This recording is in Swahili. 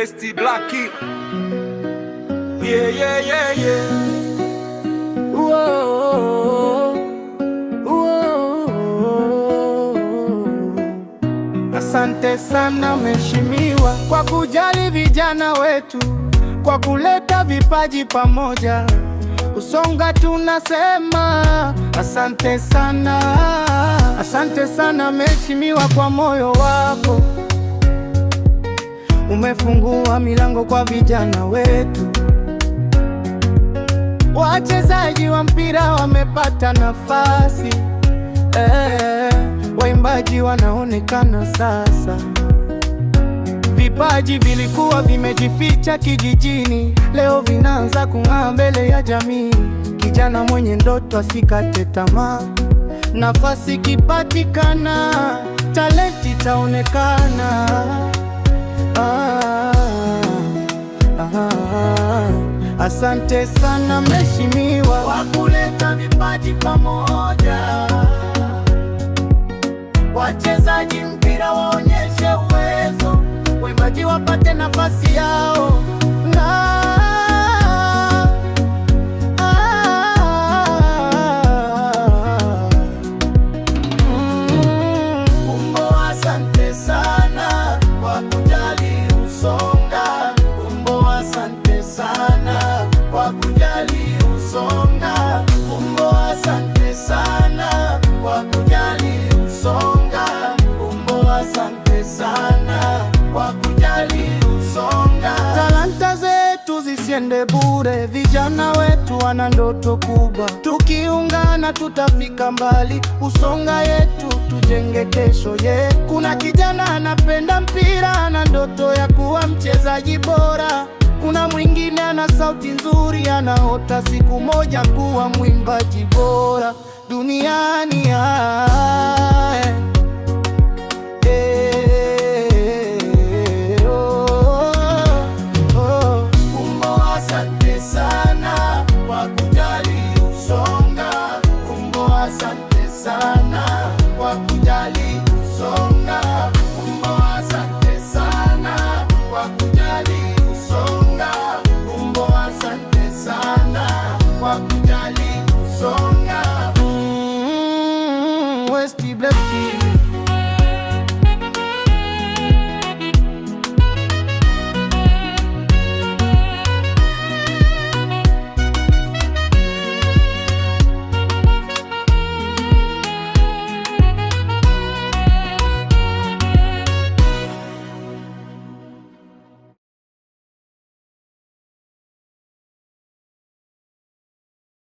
West Black. Yeah, yeah, yeah, yeah. Whoa, whoa. Asante sana mheshimiwa kwa kujali vijana wetu, kwa kuleta vipaji pamoja. Usonga tunasema asante sana. Asante sana mheshimiwa kwa moyo wako, umefungua milango kwa vijana wetu. Wachezaji wa mpira wamepata nafasi, waimbaji wanaonekana sasa. Vipaji vilikuwa vimejificha kijijini, leo vinaanza kung'aa mbele ya jamii. Kijana mwenye ndoto asikate tamaa, nafasi kipatikana, talenti itaonekana. Asante sana mheshimiwa kwa kuleta vipaji pamoja. Wachezaji mpira waonyeshe uwezo, waimbaji wapate nafasi yao. Umbo, asante sana kwa kujali Usonga. Umbo, asante sana kwa kujali Usonga. Umbo, asante sana kwa kujali Usonga. Umbo, asante sana kwa kujali Usonga. Talanta zetu zisiende bure, vijana wetu wana ndoto kubwa. Tukiungana tutafika mbali, Usonga yetu tujenge kesho yetu. Kuna kijana anapenda mpira, ana ndoto ya kuwa mchezaji bora. Kuna mwingine ana sauti nzuri, anaota siku moja kuwa mwimbaji bora duniani. Umbo, asante sana kwa kujali Usonga. Umbo, asante sana kwa kujali Usonga. Umbo, asante sana kwa kujali Usonga. Umbo, asante sana kwa kujali Usonga. West Black.